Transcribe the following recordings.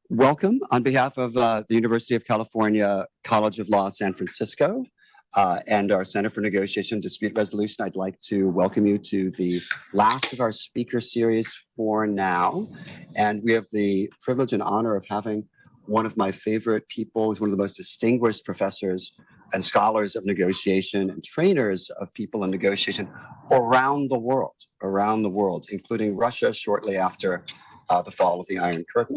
Welcome on behalf of the University of California College of Law, San Francisco, and our Center for Negotiation and Dispute Resolution. I'd like to welcome you to the last of our speaker series for now. And we have the privilege and honor of having one of my favorite people, who's one of the most distinguished professors and scholars of negotiation and trainers of people in negotiation around the world, including Russia shortly after the fall of the Iron Curtain.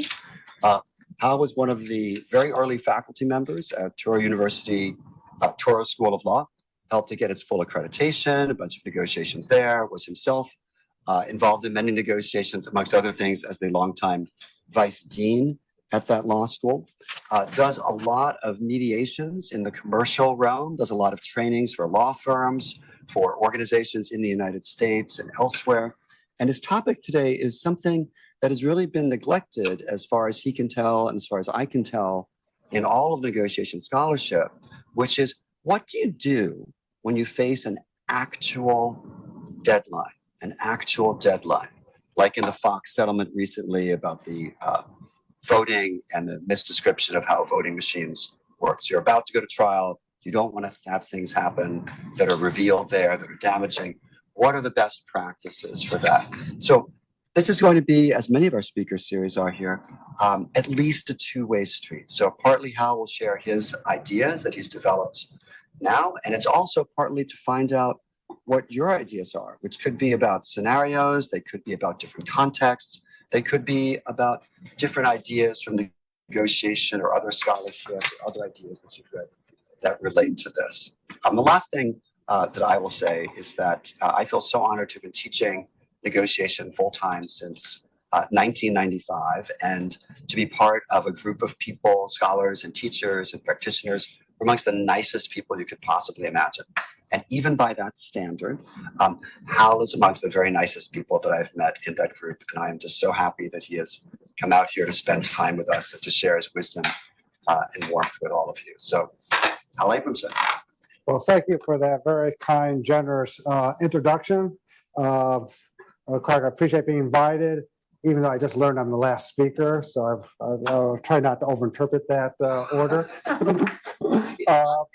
Hal was one of the very early faculty members at Touro University, Touro School of Law, helped to get its full accreditation, a bunch of negotiations there, was himself involved in many negotiations, amongst other things, as the longtime vice dean at that law school, does a lot of mediations in the commercial realm, does a lot of trainings for law firms, for organizations in the United States and elsewhere. And his topic today is something that has really been neglected as far as he can tell and as far as I can tell in all of negotiation scholarship, which is, what do you do when you face an actual deadline, like in the Fox settlement recently about the voting and the misdescription of how voting machines work. So you're about to go to trial. You don't want to have things happen that are revealed there, that are damaging. What are the best practices for that? So this is going to be, as many of our speaker series are here, at least a two-way street. So partly Hal will share his ideas that he's developed now, and it's also partly to find out what your ideas are, which could be about scenarios, they could be about different contexts, they could be about different ideas from negotiation or other scholarship or other ideas that you've read that relate to this. The last thing that I will say is that I feel so honored to have been teaching negotiation full-time since 1995, and to be part of a group of people, scholars and teachers and practitioners, amongst the nicest people you could possibly imagine. And even by that standard, Hal is amongst the very nicest people that I've met in that group. And I am just so happy that he has come out here to spend time with us and to share his wisdom and warmth with all of you. So, Hal Abramson. Well, thank you for that very kind, generous introduction. Clark, I appreciate being invited, even though I just learned I'm the last speaker, so I've tried not to overinterpret that order.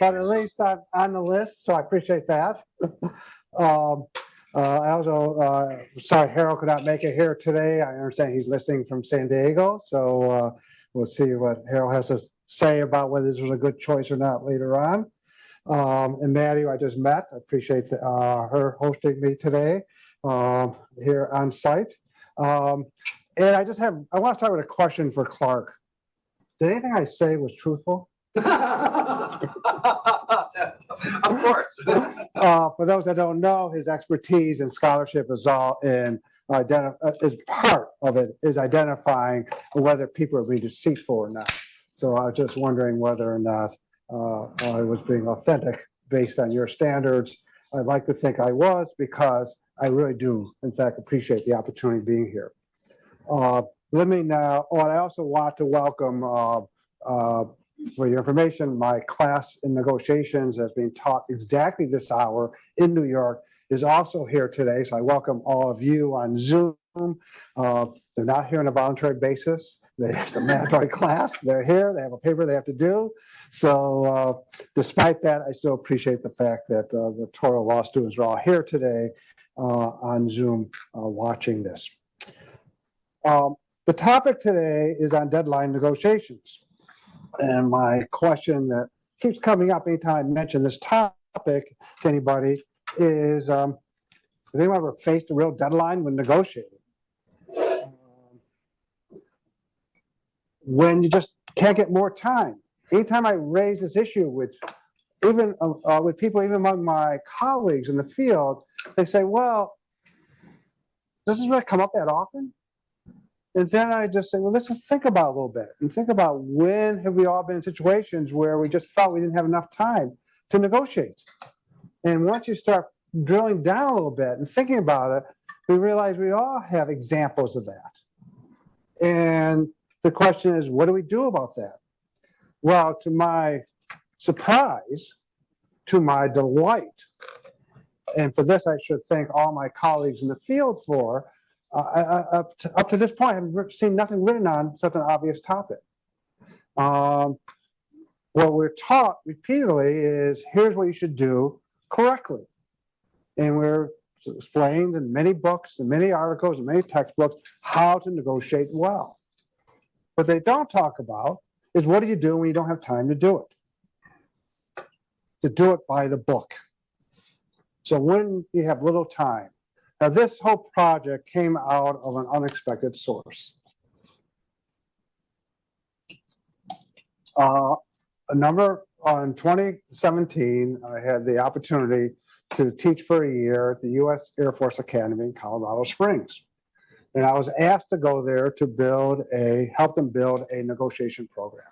But at least I'm on the list, so I appreciate that. I also, sorry Harold could not make it here today. I understand he's listening from San Diego, so we'll see what Harold has to say about whether this was a good choice or not later on. And Maddie, who I just met, I appreciate her hosting me today here on site. And I want to start with a question for Clark. Did anything I say was truthful? Of course. For those that don't know, his expertise and scholarship is all in is part of it is identifying whether people are being deceitful or not. So I was just wondering whether or not I was being authentic based on your standards. I'd like to think I was, because I really do, in fact, appreciate the opportunity of being here. Let me now, I also want to welcome, for your information, my class in negotiations has been taught exactly this hour in New York is also here today. So I welcome all of you on Zoom. They're not here on a voluntary basis. It's a mandatory class. They're here. They have a paper they have to do. So despite that, I still appreciate the fact that the Touro law students are all here today on Zoom watching this. The topic today is on deadline negotiations. And my question that keeps coming up anytime I mention this topic to anybody is, has anyone ever faced a real deadline when negotiating? When you just can't get more time. Anytime I raise this issue with even with people, even among my colleagues in the field, they say, well, does this really come up that often? And then I just say, well, let's just think about it a little bit and think about when have we all been in situations where we just felt we didn't have enough time to negotiate. And once you start drilling down a little bit and thinking about it, we realize we all have examples of that. And the question is, what do we do about that? Well, to my surprise, to my delight, and for this I should thank all my colleagues in the field for, Up to this point, I've seen nothing written on such an obvious topic. What we're taught repeatedly is here's what you should do correctly. And we're explained in many books and many articles and many textbooks how to negotiate well. What they don't talk about is what do you do when you don't have time to do it? To do it by the book. So when you have little time. Now this whole project came out of an unexpected source. In 2017, I had the opportunity to teach for a year at the U.S. Air Force Academy in Colorado Springs. And I was asked to go there to help them build a negotiation program.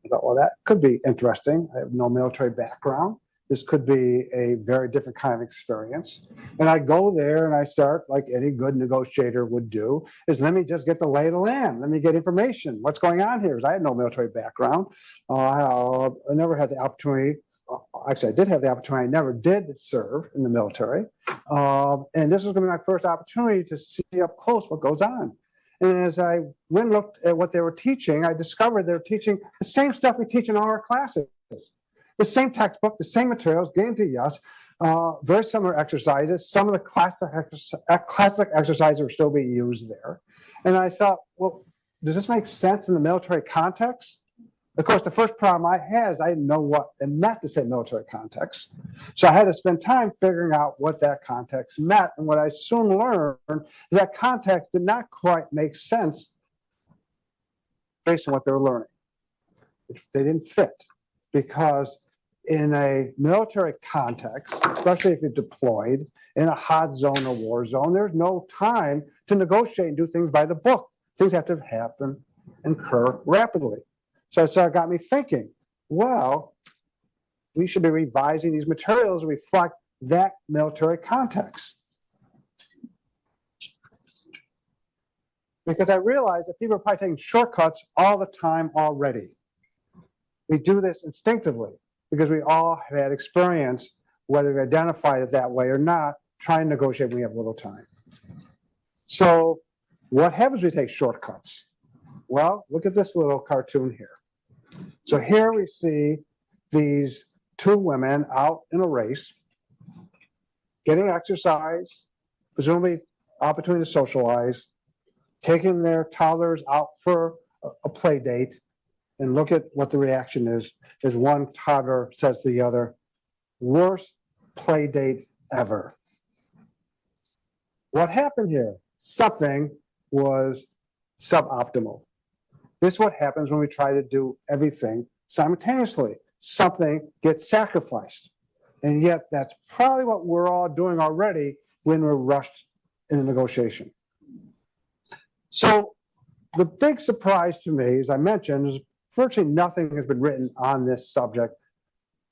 I thought, well, that could be interesting. I have no military background. This could be a very different kind of experience. And I go there and I start, like any good negotiator would do, is let me just get the lay of the land. Let me get information. What's going on here? Because I had no military background. I never had the opportunity. Actually, I did have the opportunity. I never did serve in the military. And this was going to be my first opportunity to see up close what goes on. And as I went and looked at what they were teaching, I discovered they're teaching the same stuff we teach in all our classes. The same textbook, the same materials, given to us, very similar exercises. Some of the classic exercises are still being used there. And I thought, well, does this make sense in the military context? Of course, the first problem I had is I didn't know what it meant to say military context. So I had to spend time figuring out what that context meant. And what I soon learned is that context did not quite make sense based on what they were learning. They didn't fit because in a military context, especially if you're deployed in a hot zone or war zone, there's no time to negotiate and do things by the book. Things have to happen and occur rapidly. So it got me thinking, well, we should be revising these materials to reflect that military context. Because I realized that people are probably taking shortcuts all the time already. We do this instinctively because we all have had experience, whether we identified it that way or not, trying to negotiate when we have little time. So what happens when we take shortcuts? Well, look at this little cartoon here. So here we see these two women out in a race, getting exercise, presumably opportunity to socialize, taking their toddlers out for a play date, and look at what the reaction is as one toddler says to the other, worst play date ever. What happened here? Something was suboptimal. This is what happens when we try to do everything simultaneously. Something gets sacrificed. And yet that's probably what we're all doing already when we're rushed in a negotiation. So the big surprise to me, as I mentioned, is virtually nothing has been written on this subject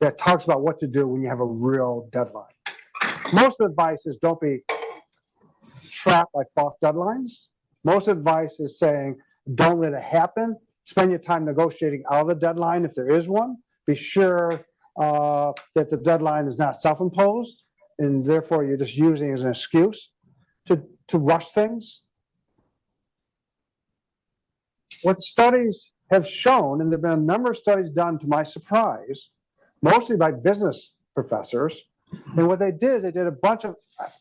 that talks about what to do when you have a real deadline. Most of the advice is don't be trapped by false deadlines. Most advice is saying don't let it happen. Spend your time negotiating out of the deadline if there is one. Be sure that the deadline is not self-imposed and therefore you're just using it as an excuse to rush things. What the studies have shown, and there have been a number of studies done to my surprise, mostly by business professors, and what they did is they did a bunch of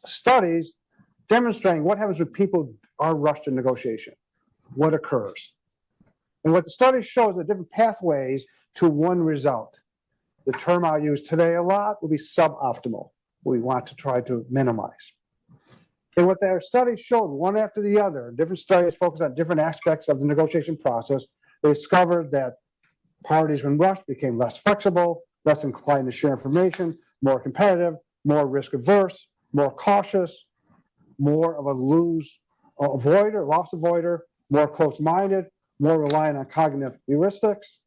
studies demonstrating what happens when people are rushed in negotiation, what occurs. And what the studies show is the different pathways to one result. The term I'll use today a lot will be suboptimal. We want to try to minimize. And what their studies showed, one after the other, different studies focused on different aspects of the negotiation process, they discovered that parties, when rushed, became less flexible, less inclined to share information, more competitive, more risk averse, more cautious, more of a loss avoider, more close-minded, more reliant on cognitive heuristics,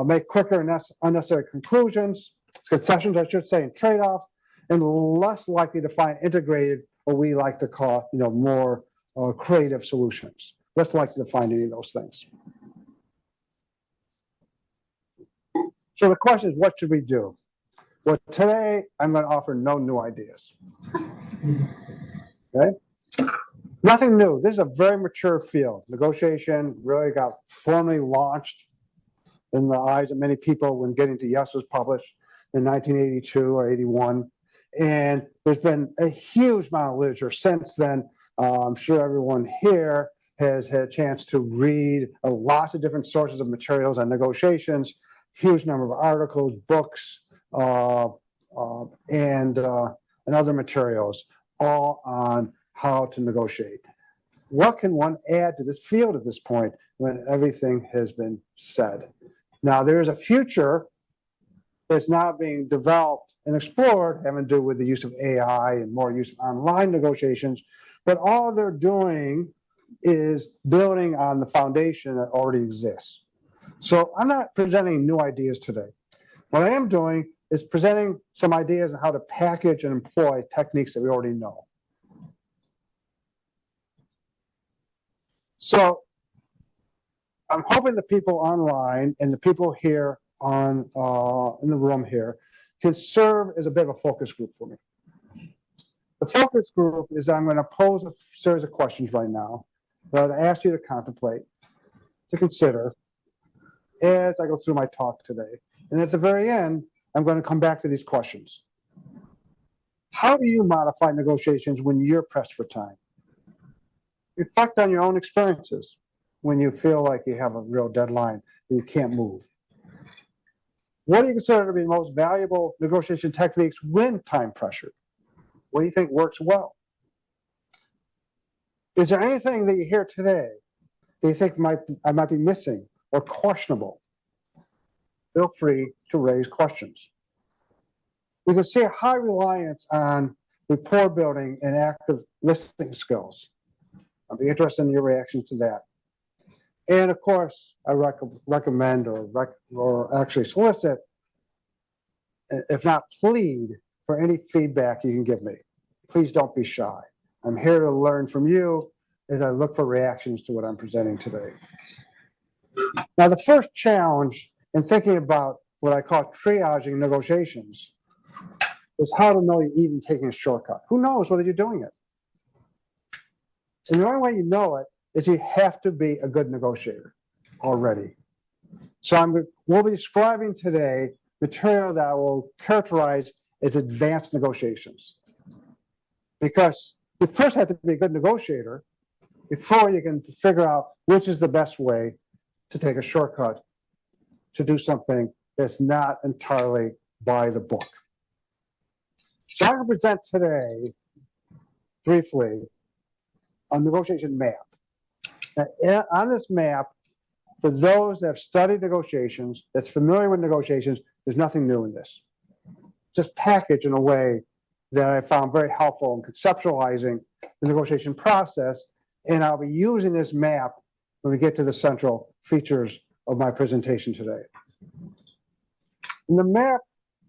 make quicker and unnecessary conclusions, concessions, I should say, and trade-offs, and less likely to find integrated, what we like to call, more creative solutions. Less likely to find any of those things. So the question is, what should we do? Well, today I'm going to offer no new ideas. Okay? Nothing new. This is a very mature field. Negotiation really got formally launched in the eyes of many people when Getting to Yes was published in 1982 or 81. And there's been a huge amount of literature since then. I'm sure everyone here has had a chance to read lots of different sources of materials on negotiations, huge number of articles, books, and other materials, all on how to negotiate. What can one add to this field at this point when everything has been said? Now, there is a future that's now being developed and explored, having to do with the use of AI and more use of online negotiations, but all they're doing is building on the foundation that already exists. So I'm not presenting new ideas today. What I am doing is presenting some ideas on how to package and employ techniques that we already know. So I'm hoping the people online and the people here on in the room here can serve as a bit of a focus group for me. The focus group is I'm going to pose a series of questions right now that I ask you to contemplate, to consider as I go through my talk today. And at the very end, I'm going to come back to these questions. How do you modify negotiations when you're pressed for time? Reflect on your own experiences when you feel like you have a real deadline that you can't move. What do you consider to be the most valuable negotiation techniques when time pressured? What do you think works well? Is there anything that you hear today that you think I might be missing or questionable? Feel free to raise questions. We can see a high reliance on rapport building and active listening skills. I'll be interested in your reactions to that. And of course, I recommend or actually solicit, if not plead, for any feedback you can give me. Please don't be shy. I'm here to learn from you as I look for reactions to what I'm presenting today. Now, the first challenge in thinking about what I call triaging negotiations is how to know you're even taking a shortcut. Who knows whether you're doing it? And the only way you know it is you have to be a good negotiator already. So we'll be describing today material that I will characterize as advanced negotiations. Because you first have to be a good negotiator before you can figure out which is the best way to take a shortcut to do something that's not entirely by the book. So I'm going to present today, briefly, a negotiation map. Now, on this map, for those that have studied negotiations, that's familiar with negotiations, there's nothing new in this. Just packaged in a way that I found very helpful in conceptualizing the negotiation process, and I'll be using this map when we get to the central features of my presentation today. And the map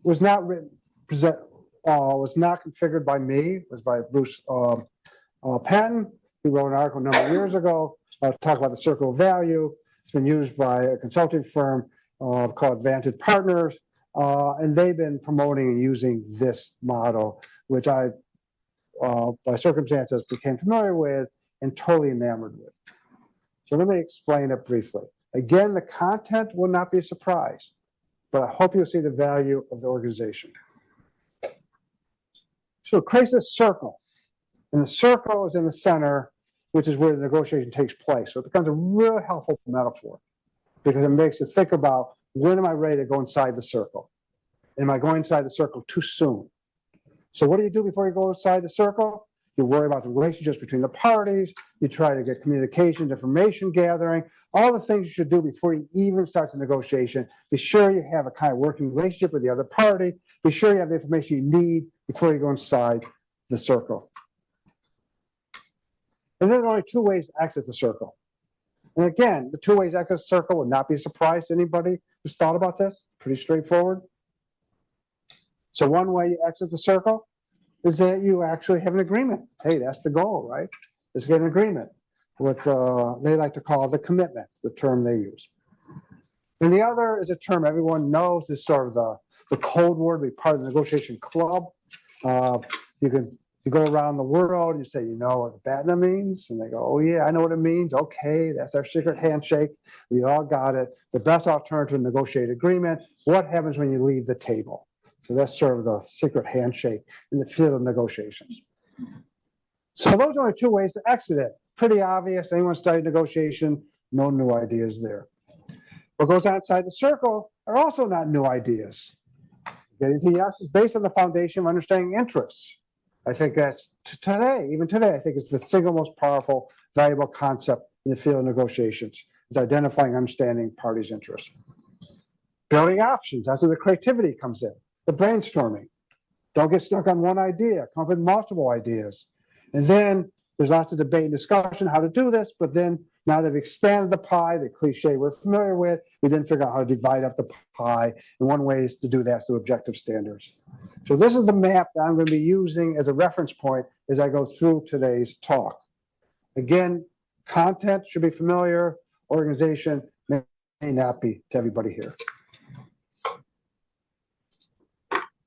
was not was not configured by me. It was by Bruce Patton. He wrote an article a number of years ago talk about the circle of value. It's been used by a consulting firm called Vantage Partners, and they've been promoting and using this model, which I, by circumstances, became familiar with and totally enamored with. So let me explain it briefly. Again, the content will not be a surprise, but I hope you'll see the value of the organization. So it creates this circle, and the circle is in the center, which is where the negotiation takes place. So it becomes a real helpful metaphor because it makes you think about, when am I ready to go inside the circle? Am I going inside the circle too soon? So what do you do before you go inside the circle? You worry about the relationships between the parties. You try to get communication, information gathering, all the things you should do before you even start the negotiation. Be sure you have a kind of working relationship with the other party. Be sure you have the information you need before you go inside the circle. And then there are only two ways to exit the circle. And again, the two ways to exit the circle would not be a surprise to anybody who's thought about this. Pretty straightforward. So one way you exit the circle is that you actually have an agreement. Hey, that's the goal, right? Is get an agreement with, they like to call it the commitment, the term they use. And the other is a term everyone knows, is sort of the code word, be part of the negotiation club. You can You go around the world, you say, you know what BATNA means? And they go, oh yeah, I know what it means. Okay, that's our secret handshake. We all got it. The best alternative to negotiate agreement. What happens when you leave the table? So that's sort of the secret handshake in the field of negotiations. So those are only two ways to exit it. Pretty obvious. Anyone studied negotiation, no new ideas there. What goes on inside the circle are also not new ideas. Getting to yes is based on the foundation of understanding interests. I think that's today, even today, I think it's the single most powerful, valuable concept in the field of negotiations, is identifying, understanding parties' interests. Building options, that's where the creativity comes in, the brainstorming. Don't get stuck on one idea, come up with multiple ideas. And then there's lots of debate and discussion how to do this, but then now they've expanded the pie, the cliche we're familiar with, we then figure out how to divide up the pie. And one way is to do that through objective standards. So this is the map that I'm going to be using as a reference point as I go through today's talk. Again, content should be familiar, organization may not be to everybody here.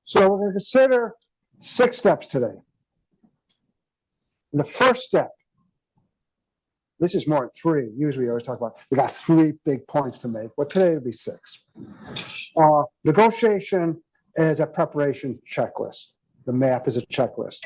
So we're going to consider 6 steps today. The first step, this is more than 3. Usually we always talk about, we got 3 big points to make, but today it'll be 6. Negotiation is a preparation checklist. The map is a checklist.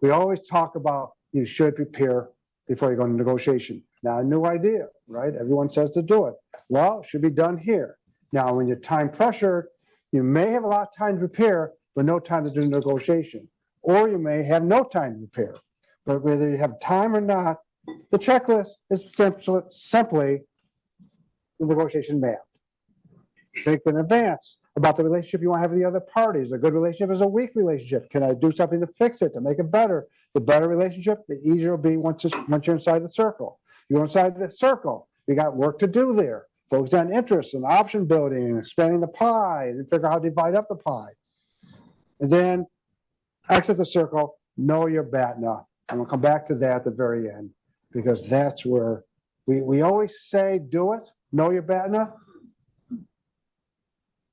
We always talk about you should prepare before you go into negotiation. Now, a new idea, right? Everyone says to do it. Well, it should be done here. Now, when you're time pressured, you may have a lot of time to prepare, but no time to do negotiation. Or you may have no time to prepare. But whether you have time or not, the checklist is simply the negotiation map. Think in advance about the relationship you want to have with the other parties. A good relationship is a weak relationship. Can I do something to fix it, to make it better? The better relationship, the easier it'll be once you're inside the circle. You're inside the circle. You got work to do there. Focus on interests and option building and expanding the pie and figure out how to divide up the pie. And then exit the circle, know your BATNA. I'm going to come back to that at the very end because that's where we always say do it, know your BATNA.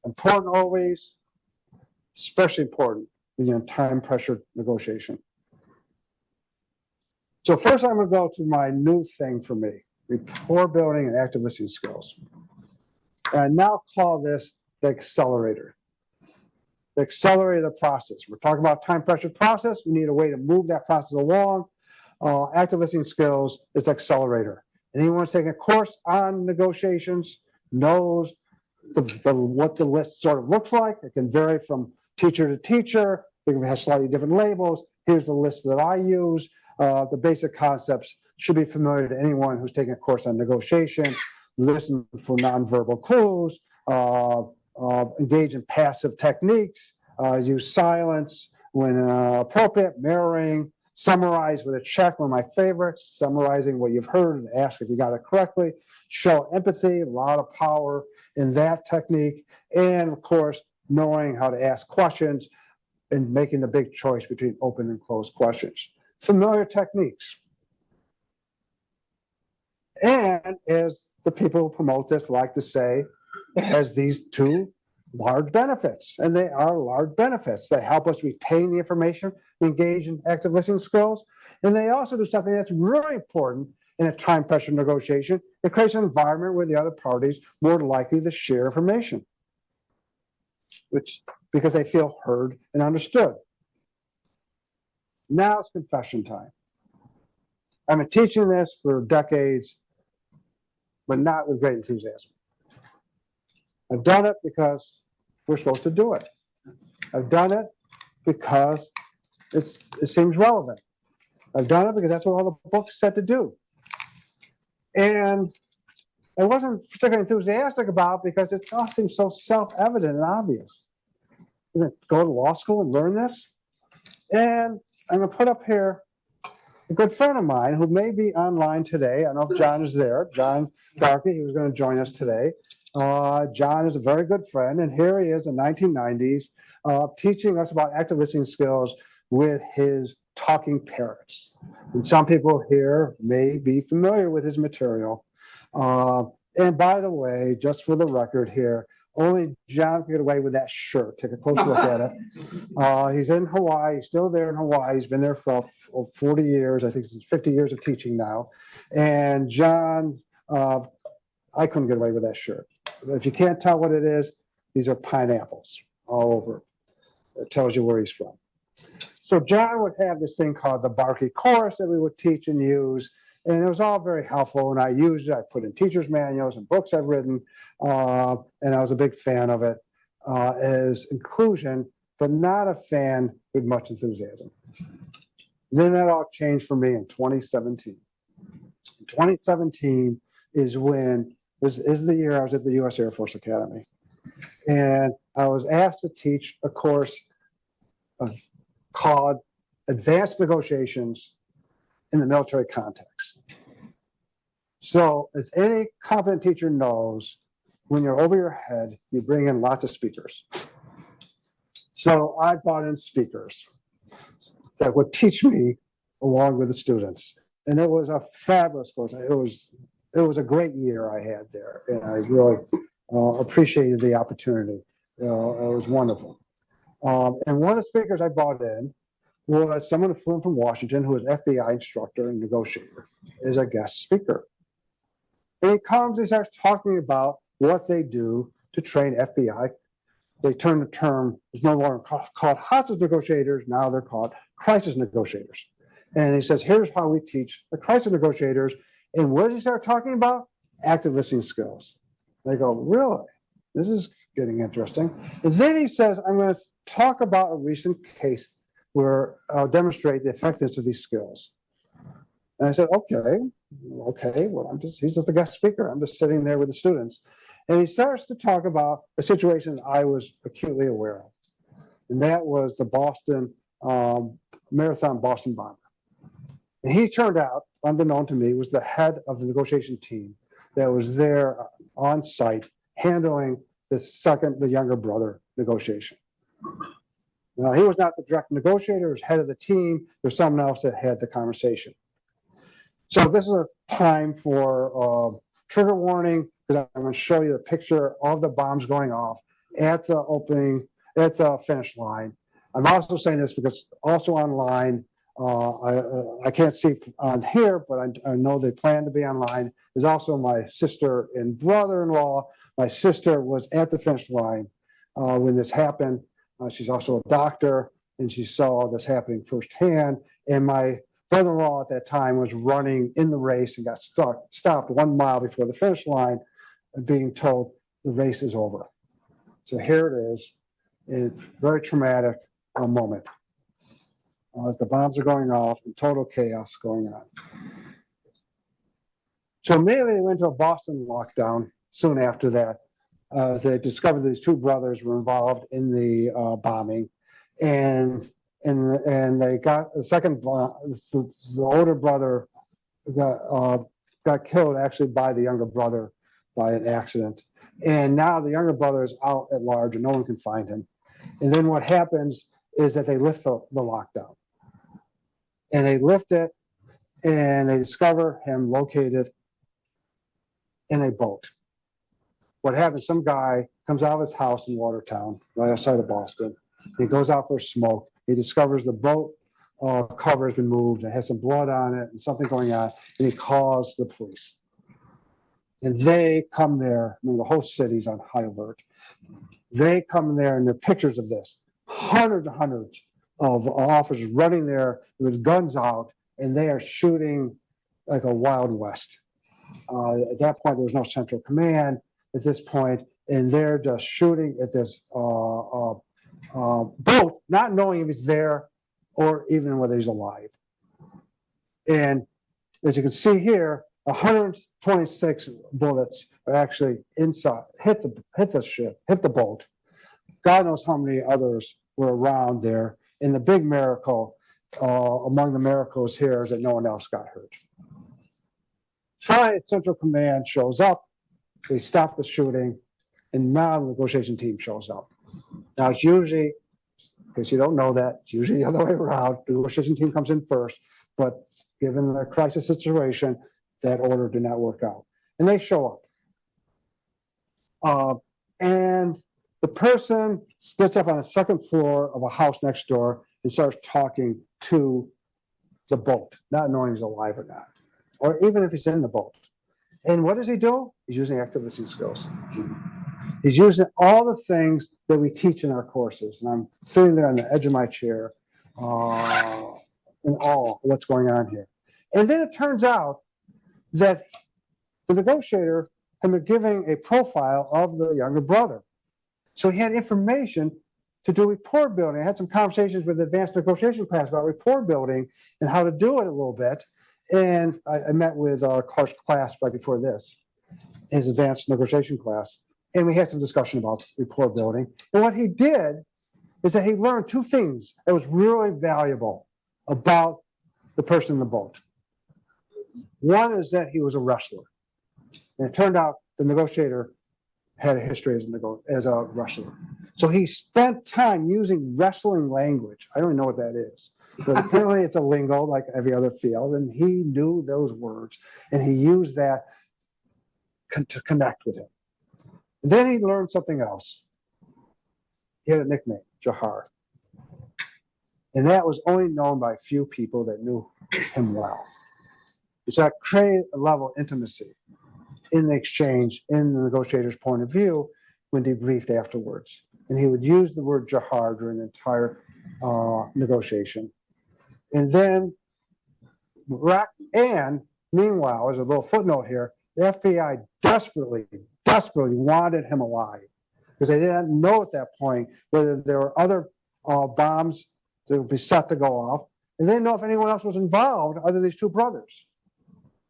Important always, especially important when you're in time pressured negotiation. So first I'm going to go to my new thing for me, rapport building and active listening skills. And I now call this the accelerator. The accelerator of the process. We're talking about time pressured process. We need a way to move that process along. Active listening skills is the accelerator. Anyone who's taking a course on negotiations knows what the list sort of looks like. It can vary from teacher to teacher. It has slightly different labels. Here's the list that I use. The basic concepts should be familiar to anyone who's taking a course on negotiation. Listen for nonverbal clues. Engage in passive techniques. Use silence when appropriate. Mirroring. Summarize with a check. One of my favorites. Summarizing what you've heard and ask if you got it correctly. Show empathy. A lot of power in that technique, and of course, knowing how to ask questions and making the big choice between open and closed questions. Familiar techniques. And as the people who promote this like to say, it has these 2 large benefits, and they are large benefits. They help us retain the information, engage in active listening skills, and they also do something that's really important in a time pressure negotiation. It creates an environment where the other parties more likely to share information, because they feel heard and understood. Now it's confession time. I've been teaching this for decades, but not with great enthusiasm. I've done it because we're supposed to do it. I've done it because it seems relevant. I've done it because that's what all the books said to do. And I wasn't particularly enthusiastic about because it all seems so self-evident and obvious. I'm going to go to law school and learn this. And I'm going to put up here a good friend of mine who may be online today. I don't know if John is there. John Darkey, he was going to join us today. John is a very good friend, and here he is in the 1990s teaching us about active listening skills with his talking parrots. And some people here may be familiar with his material. And by the way, just for the record here, only John can get away with that shirt. Take a close look at it. He's in Hawaii. He's still there in Hawaii. He's been there for 40 years. I think it's 50 years of teaching now. And John, I couldn't get away with that shirt. If you can't tell what it is, these are pineapples all over. It tells you where he's from. So John would have this thing called the Barkey Chorus that we would teach and use. And it was all very helpful, and I used it. I put in teachers' manuals and books I've written, and I was a big fan of it as inclusion, but not a fan with much enthusiasm. Then that all changed for me in 2017. 2017 is when, this is the year I was at the U.S. Air Force Academy. And I was asked to teach a course called Advanced Negotiations in the Military Context. So as any competent teacher knows, when you're over your head, you bring in lots of speakers. So I brought in speakers that would teach me along with the students. And it was a fabulous course. It was a great year I had there. And I really appreciated the opportunity. It was wonderful. And one of the speakers I brought in was someone who flew in from Washington, who was an FBI instructor and negotiator, is a guest speaker. And he comes and starts talking about what they do to train FBI. They turn the term, it's no longer called hostage negotiators, now they're called crisis negotiators. And he says, here's how we teach the crisis negotiators. And what does he start talking about? Active listening skills. They go, really? This is getting interesting. And then he says, I'm going to talk about a recent case where I'll demonstrate the effectiveness of these skills. And I said, okay, well, he's just a guest speaker. I'm just sitting there with the students. And he starts to talk about a situation I was acutely aware of. And that was the Boston, Marathon Boston bomber. And he turned out, unbeknown to me, was the head of the negotiation team that was there on site handling the younger brother negotiation. Now, he was not the direct negotiator, he was head of the team. There's someone else that had the conversation. So this is a time for trigger warning, because I'm going to show you the picture of the bombs going off at the opening, at the finish line. I'm also saying this because also online, I can't see on here, but I know they plan to be online. There's also my sister and brother-in-law. My sister was at the finish line when this happened. She's also a doctor, and she saw this happening firsthand. And my brother-in-law at that time was running in the race and got stopped 1 mile before the finish line, being told the race is over. So here it is, a very traumatic moment. The bombs are going off and total chaos going on. So immediately they went to a Boston lockdown soon after that. They discovered these two brothers were involved in the bombing, and they got the second, the older brother got killed actually by the younger brother by an accident. And now the younger brother is out at large and no one can find him. And then what happens is that they lift the lockdown. And they lift it and they discover him located in a boat. What happens, some guy comes out of his house in Watertown, right outside of Boston. He goes out for a smoke. He discovers the boat cover has been moved. It has some blood on it and something going on. And he calls the police. And they come there. I mean, the whole city's on high alert. They come there, and there are pictures of this. Hundreds and hundreds of officers running there with guns out, and they are shooting like a Wild West. At that point, there was no central command at this point, and they're just shooting at this boat, not knowing if he's there or even whether he's alive. And as you can see here, 126 bullets are actually inside, hit the ship, hit the boat. God knows how many others were around there. And the big miracle among the miracles here is that no one else got hurt. Finally, Central Command shows up. They stop the shooting, and now the negotiation team shows up. Now it's usually, in case you don't know that, it's usually the other way around. The negotiation team comes in first, but given the crisis situation, that order did not work out. And they show up. And the person gets up on the second floor of a house next door and starts talking to the boat, not knowing he's alive or not, or even if he's in the boat. And what does he do? He's using active listening skills. He's using all the things that we teach in our courses. And I'm sitting there on the edge of my chair in awe of what's going on here. And then it turns out that the negotiator had been giving a profile of the younger brother. So he had information to do rapport building. I had some conversations with the advanced negotiation class about rapport building and how to do it a little bit. And I met with Clark's class right before this, his advanced negotiation class. And we had some discussion about rapport building. And what he did is that he learned two things that was really valuable about the person in the boat. One is that he was a wrestler. And it turned out the negotiator had a history as a wrestler. So he spent time using wrestling language. I don't even know what that is. But apparently it's a lingo like every other field. And he knew those words. And he used that to connect with him. Then he learned something else. He had a nickname, Jahar. And that was only known by a few people that knew him well. So that created a level of intimacy in the exchange, in the negotiator's point of view, when debriefed afterwards. And he would use the word Jahar during the entire negotiation. And then, meanwhile, as a little footnote here, the FBI desperately wanted him alive because they didn't know at that point whether there were other bombs that would be set to go off. And they didn't know if anyone else was involved other than these two brothers.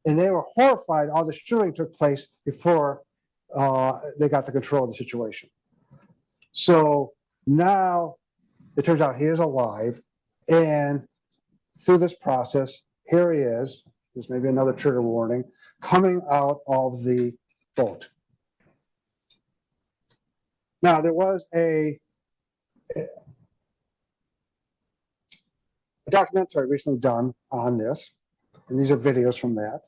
And they were horrified all the shooting took place before they got the control of the situation. So now it turns out he is alive. And through this process, here he is. This may be another trigger warning, coming out of the boat. Now, there was a documentary recently done on this, and these are videos from that.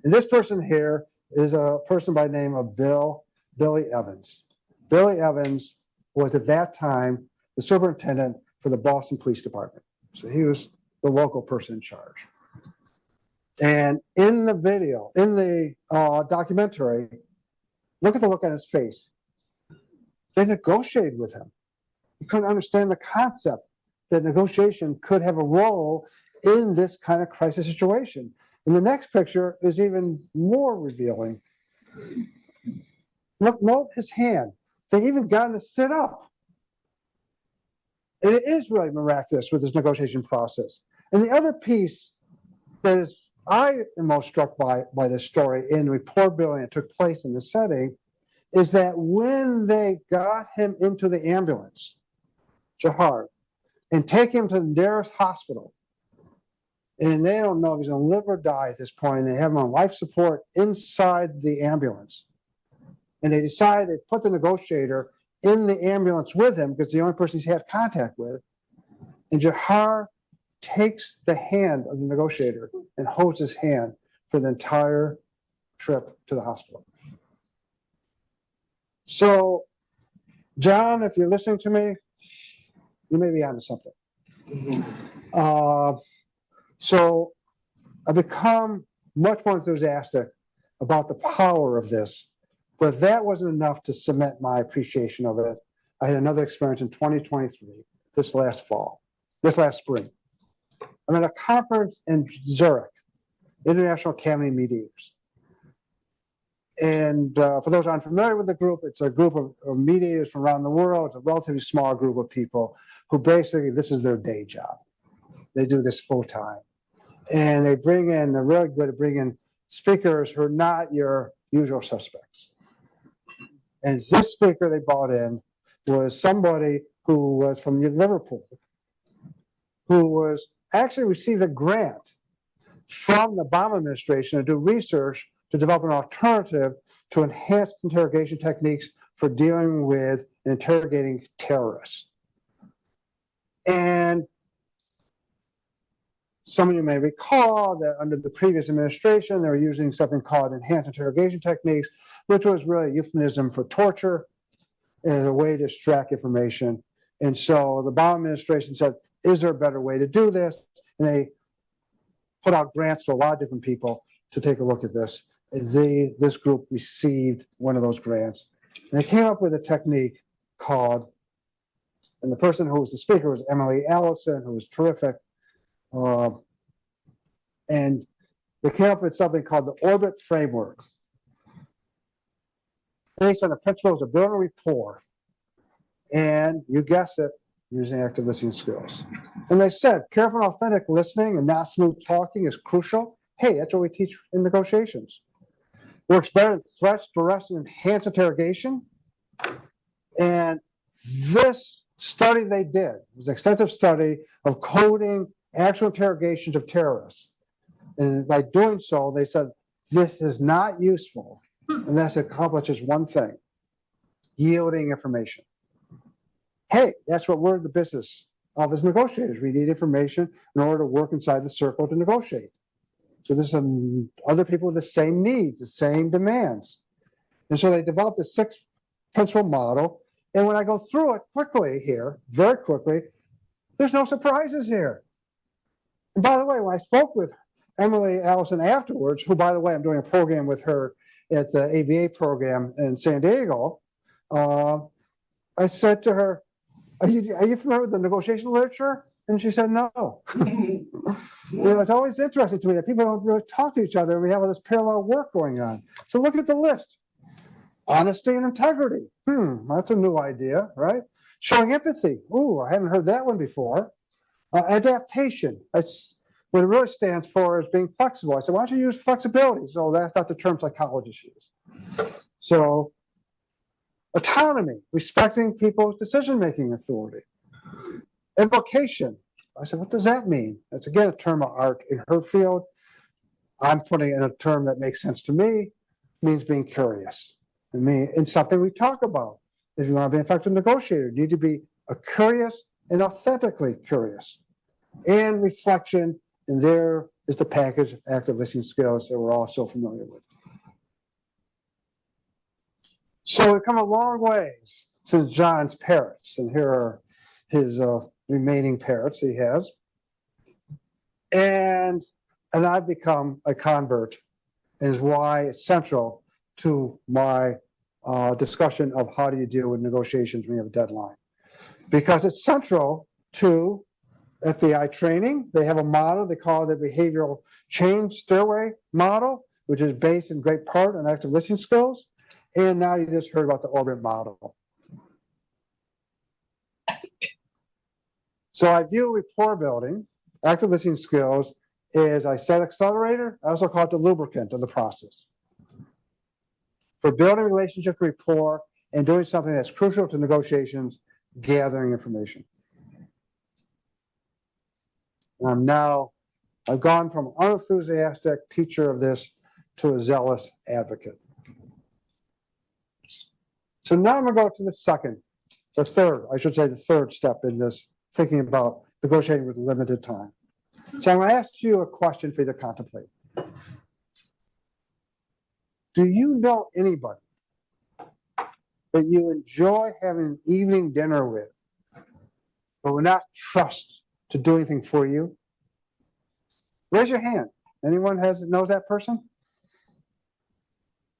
And this person here is a person by the name of Billy Evans. Billy Evans was at that time the superintendent for the Boston Police Department. So he was the local person in charge. And in the video, in the documentary, look at the look on his face. They negotiated with him. He couldn't understand the concept that negotiation could have a role in this kind of crisis situation. And the next picture is even more revealing. Look, note his hand. They even got him to sit up. And it is really miraculous with this negotiation process. And the other piece that is I am most struck by this story in rapport building that took place in the setting is that when they got him into the ambulance, Jahar, and take him to the nearest hospital, and they don't know if he's going to live or die at this point, and they have him on life support inside the ambulance. And they decided to put the negotiator in the ambulance with him because the only person he's had contact with. And Jahar takes the hand of the negotiator and holds his hand for the entire trip to the hospital. So, John, if you're listening to me, you may be onto something. So I've become much more enthusiastic about the power of this, but that wasn't enough to cement my appreciation of it. I had another experience in 2023, this last spring. I'm at a conference in Zurich, International Academy of Mediators. And for those unfamiliar with the group, it's a group of mediators from around the world. It's a relatively small group of people who basically, this is their day job. They do this full time. And they're really good at bringing in speakers who are not your usual suspects. And this speaker they brought in was somebody who was from Liverpool, who was actually received a grant from the Obama administration to do research to develop an alternative to enhanced interrogation techniques for dealing with and interrogating terrorists. And some of you may recall that under the previous administration, they were using something called enhanced interrogation techniques, which was really a euphemism for torture. as a way to extract information. And so the Obama administration said, is there a better way to do this? And they put out grants to a lot of different people to take a look at this. And this group received one of those grants. And they came up with a technique called, and the person who was the speaker was Emily Allison, who was terrific. And they came up with something called the orbit framework, based on the principles of building rapport. And you guessed it, using active listening skills. And they said, careful and authentic listening and not smooth talking is crucial. Hey, that's what we teach in negotiations. Works better than threats, duress, and enhanced interrogation. And this study they did was an extensive study of coding actual interrogations of terrorists. And by doing so, they said, this is not useful unless it accomplishes one thing, yielding information. Hey, that's what we're in the business of as negotiators. We need information in order to work inside the circle to negotiate. So there's some other people with the same needs, the same demands. And so they developed a 6-principle model. And when I go through it quickly here, very quickly, there's no surprises here. And by the way, when I spoke with Emily Allison afterwards, who, by the way, I'm doing a program with her at the ABA program in San Diego, I said to her, are you familiar with the negotiation literature? And she said, no. It's always interesting to me that people don't really talk to each other. We have all this parallel work going on. So look at the list. Honesty and integrity. That's a new idea, right? Showing empathy. Ooh, I haven't heard that one before. Adaptation. That's what it really stands for, is being flexible. I said, why don't you use flexibility? So that's not the term psychologists use. So autonomy, respecting people's decision-making authority. Invocation. I said, what does that mean? That's again a term of art in her field. I'm putting in a term that makes sense to me. It means being curious. It's something we talk about. If you want to be an effective negotiator, you need to be a curious and authentically curious. And reflection, and there is the package of active listening skills that we're all so familiar with. So we've come a long ways since John's parrots, and here are his remaining parrots he has. And I've become a convert, and is why it's central to my discussion of how do you deal with negotiations when you have a deadline. Because it's central to FBI training. They have a model, they call it the behavioral change stairway model, which is based in great part on active listening skills. And now you just heard about the orbit model. So I view rapport building, active listening skills, is I said accelerator, I also call it the lubricant of the process. For building relationship rapport and doing something that's crucial to negotiations, gathering information. And I've gone from an unenthusiastic teacher of this to a zealous advocate. So now I'm going to go to the third step in this, thinking about negotiating with limited time. So I'm going to ask you a question for you to contemplate. Do you know anybody that you enjoy having an evening dinner with, but would not trust to do anything for you? Raise your hand. Anyone knows that person?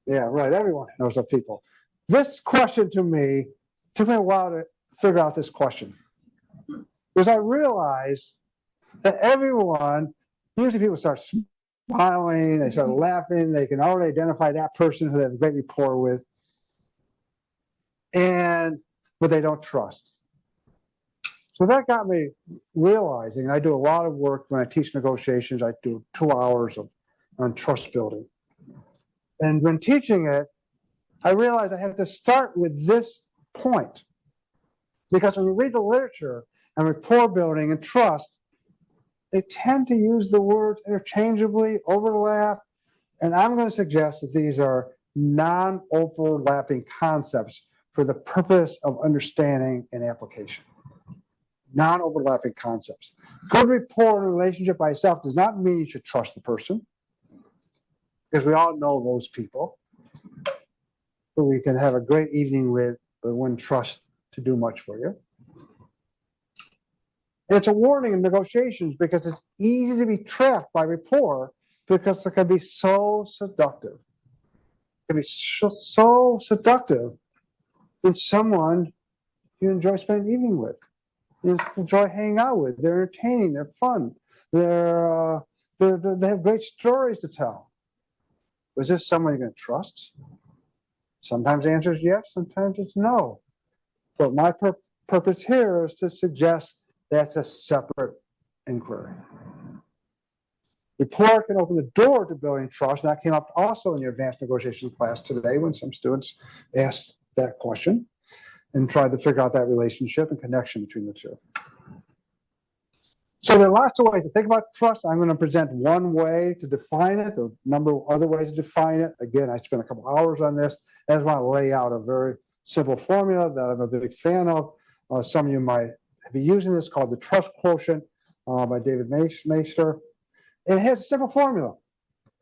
Yeah, right. Everyone knows those people. This question to me took me a while to figure out this question, because I realized that everyone, usually people start smiling, they start laughing, they can already identify that person who they have a great rapport with, but they don't trust. So that got me realizing, I do a lot of work when I teach negotiations. I do 2 hours on trust building. And when teaching it, I realized I had to start with this point. Because when you read the literature and rapport building and trust, they tend to use the words interchangeably, overlap. And I'm going to suggest that these are non-overlapping concepts for the purpose of understanding and application. Non-overlapping concepts. Good rapport in a relationship by itself does not mean you should trust the person, because we all know those people who we can have a great evening with but wouldn't trust to do much for you. It's a warning in negotiations because it's easy to be trapped by rapport because it can be so seductive. It can be so seductive in someone you enjoy spending the evening with, you enjoy hanging out with. They're entertaining, they're fun, they have great stories to tell. Is this someone you're going to trust? Sometimes the answer is yes, sometimes it's no. But my purpose here is to suggest that's a separate inquiry. Rapport can open the door to building trust, and that came up also in your advanced negotiation class today when some students asked that question and tried to figure out that relationship and connection between the two. So there are lots of ways to think about trust. I'm going to present one way to define it, a number of other ways to define it. Again, I spent a couple hours on this. I just want to lay out a very simple formula that I'm a big fan of. Some of you might be using this, called the trust quotient by David Maister. It has a simple formula.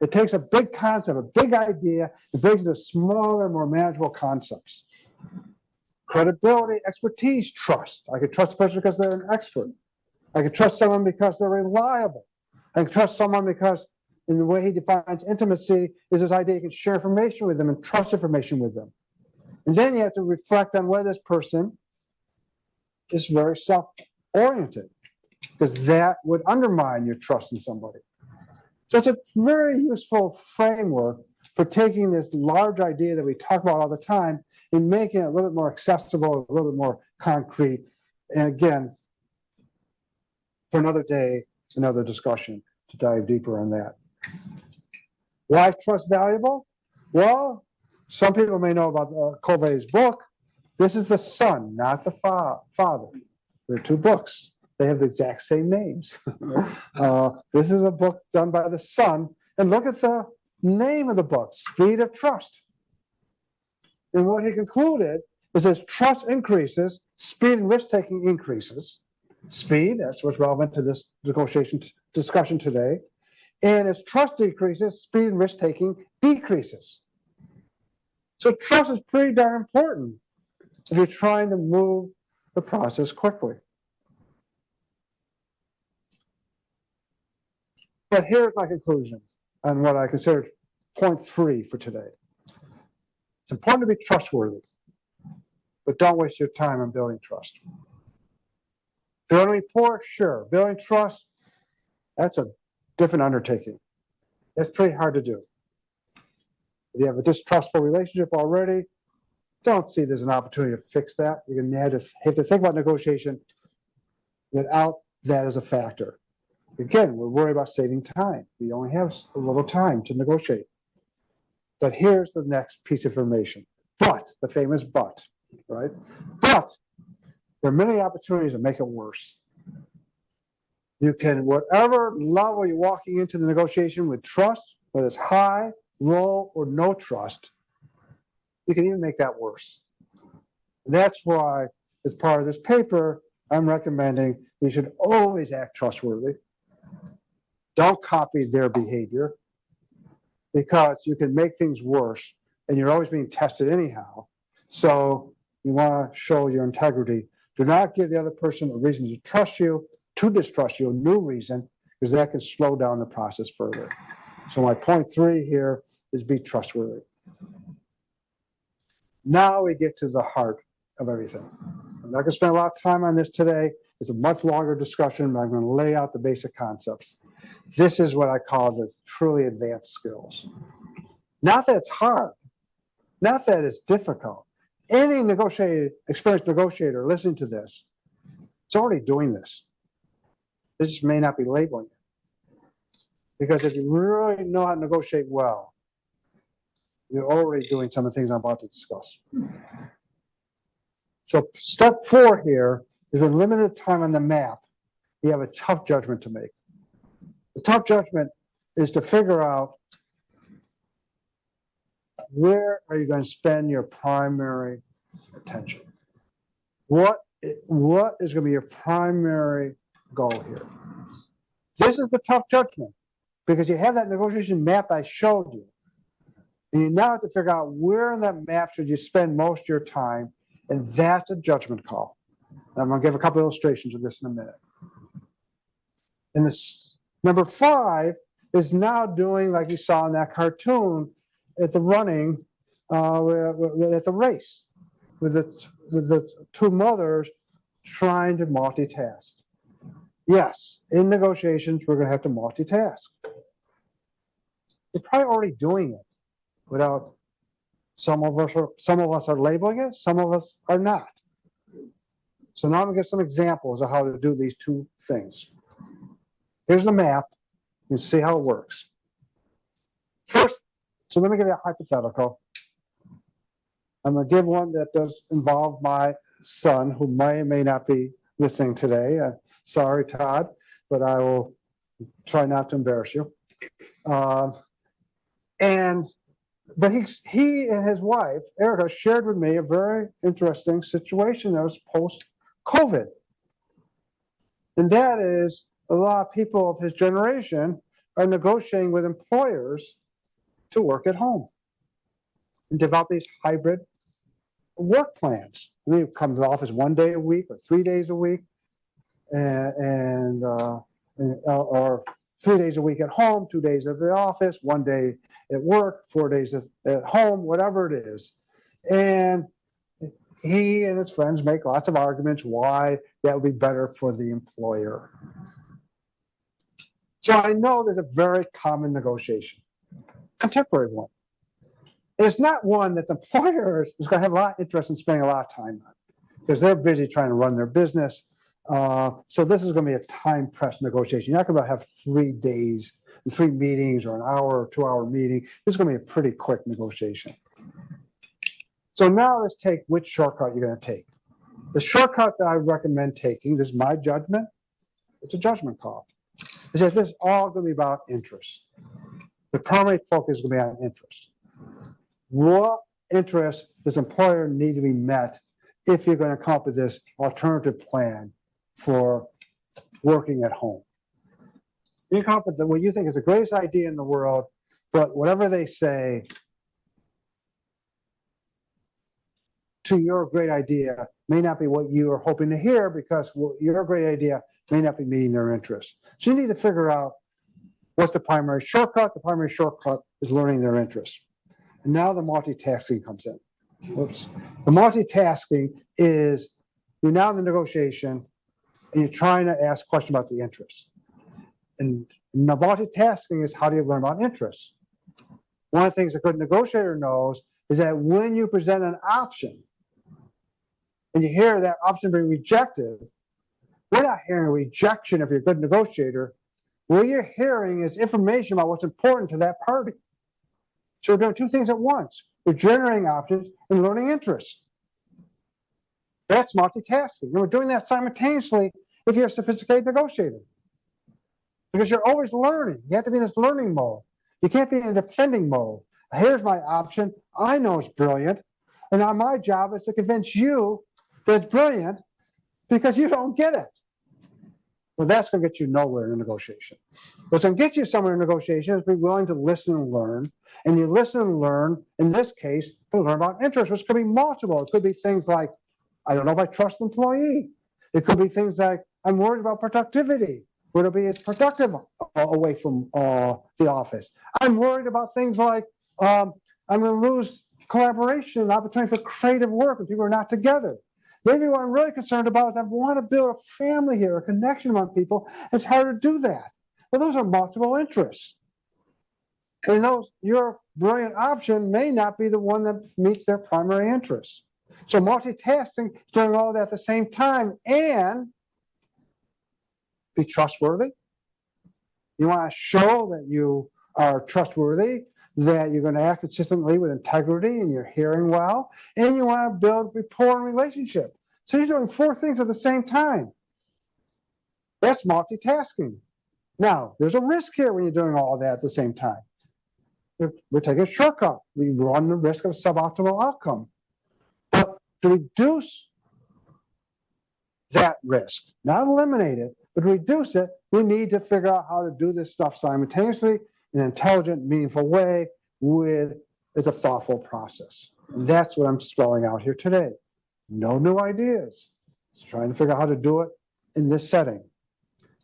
It takes a big concept, a big idea, and brings it to smaller, more manageable concepts. Credibility, expertise, trust. I can trust a person because they're an expert. I can trust someone because they're reliable. I can trust someone because in the way he defines intimacy is this idea you can share information with them and trust information with them. And then you have to reflect on whether this person is very self-oriented, because that would undermine your trust in somebody. So it's a very useful framework for taking this large idea that we talk about all the time and making it a little bit more accessible, a little bit more concrete. And again, for another day, another discussion to dive deeper on that. Why is trust valuable? Well, some people may know about Covey's book. This is the son, not the father. They're two books. They have the exact same names. This is a book done by the son. And look at the name of the book, Speed of Trust. And what he concluded is as trust increases, speed and risk-taking increases. Speed, that's what's relevant to this negotiation discussion today. And as trust decreases, speed and risk-taking decreases. So trust is pretty darn important if you're trying to move the process quickly. But here's my conclusion on what I consider point 3 for today. It's important to be trustworthy, but don't waste your time on building trust. Building rapport, sure. Building trust, that's a different undertaking. That's pretty hard to do. If you have a distrustful relationship already, don't see there's an opportunity to fix that. You're going to have to think about negotiation without that as a factor. Again, we're worried about saving time. We only have a little time to negotiate. But here's the next piece of information. But, the famous but, right? But there are many opportunities to make it worse. You can, whatever level you're walking into the negotiation with trust, whether it's high, low, or no trust, you can even make that worse. And that's why, as part of this paper, I'm recommending you should always act trustworthy. Don't copy their behavior, because you can make things worse and you're always being tested anyhow. So you want to show your integrity. Do not give the other person a reason to trust you, to distrust you, a new reason, because that can slow down the process further. So my point 3 here is be trustworthy. Now we get to the heart of everything. I'm not going to spend a lot of time on this today. It's a much longer discussion, but I'm going to lay out the basic concepts. This is what I call the truly advanced skills. Not that it's hard, not that it's difficult. Any experienced negotiator listening to this is already doing this. They just may not be labeling it. Because if you really know how to negotiate well, you're already doing some of the things I'm about to discuss. So step 4 here is with limited time on the map, you have a tough judgment to make. The tough judgment is to figure out where are you going to spend your primary attention? What is going to be your primary goal here? This is the tough judgment, because you have that negotiation map I showed you. And you now have to figure out where on that map should you spend most of your time And that's a judgment call. I'm going to give a couple illustrations of this in a minute. And this number 5 is now doing, like you saw in that cartoon, at the running, at the race, with the 2 mothers trying to multitask. Yes, in negotiations, we're going to have to multitask. They're probably already doing it without, some of us are labeling it, some of us are not. So now I'm going to give some examples of how to do these 2 things. Here's the map. You can see how it works. First, so let me give you a hypothetical. I'm going to give one that does involve my son, who may or may not be listening today. Sorry, Todd, but I will try not to embarrass you. But he and his wife, Erica, shared with me a very interesting situation that was post-COVID. And that is, a lot of people of his generation are negotiating with employers to work at home and develop these hybrid work plans. They come to the office 1 day a week or 3 days a week, or 3 days a week at home, 2 days at the office, 1 day at work, 4 days at home, whatever it is. And he and his friends make lots of arguments why that would be better for the employer. So I know there's a very common negotiation, contemporary one. It's not one that the employer is going to have a lot of interest in spending a lot of time on, because they're busy trying to run their business. So this is going to be a time-pressed negotiation. You're not going to have 3 days, 3 meetings, or an hour or 2 hour meeting. This is going to be a pretty quick negotiation. So now let's take which shortcut you're going to take. The shortcut that I recommend taking, this is my judgment, it's a judgment call. Is that this is all going to be about interest. The primary focus is going to be on interest. What interest does the employer need to be met if you're going to come up with this alternative plan for working at home? You come up with what you think is the greatest idea in the world, but whatever they say to your great idea may not be what you are hoping to hear, because your great idea may not be meeting their interests. So you need to figure out what's the primary shortcut. The primary shortcut is learning their interests. And now the multitasking comes in. Whoops. The multitasking is, you're now in the negotiation and you're trying to ask a question about the interests. And the multitasking is, how do you learn about interests? One of the things a good negotiator knows is that when you present an option and you hear that option being rejected, we're not hearing a rejection if you're a good negotiator. What you're hearing is information about what's important to that party. So we're doing 2 things at once. We're generating options and learning interests. That's multitasking. And we're doing that simultaneously if you're a sophisticated negotiator, because you're always learning. You have to be in this learning mode. You can't be in a defending mode. Here's my option. I know it's brilliant. And now my job is to convince you that it's brilliant because you don't get it. Well, that's going to get you nowhere in a negotiation. What's going to get you somewhere in a negotiation is be willing to listen and learn. And you listen and learn, in this case, to learn about interest, which could be multiple. It could be things like, I don't know if I trust the employee. It could be things like, I'm worried about productivity. Would it be it's productive away from the office? I'm worried about things like, I'm going to lose collaboration and opportunity for creative work when people are not together. Maybe what I'm really concerned about is I want to build a family here, a connection among people. It's hard to do that. Well, those are multiple interests. And your brilliant option may not be the one that meets their primary interests. So multitasking is doing all that at the same time and be trustworthy. You want to show that you are trustworthy, that you're going to act consistently with integrity and you're hearing well, and you want to build rapport and relationship. So you're doing 4 things at the same time. That's multitasking. Now, there's a risk here when you're doing all that at the same time. We're taking a shortcut. We run the risk of suboptimal outcome. But to reduce that risk, not eliminate it, but reduce it, we need to figure out how to do this stuff simultaneously in an intelligent, meaningful way with a thoughtful process. And that's what I'm spelling out here today. no new ideas. Just trying to figure out how to do it in this setting.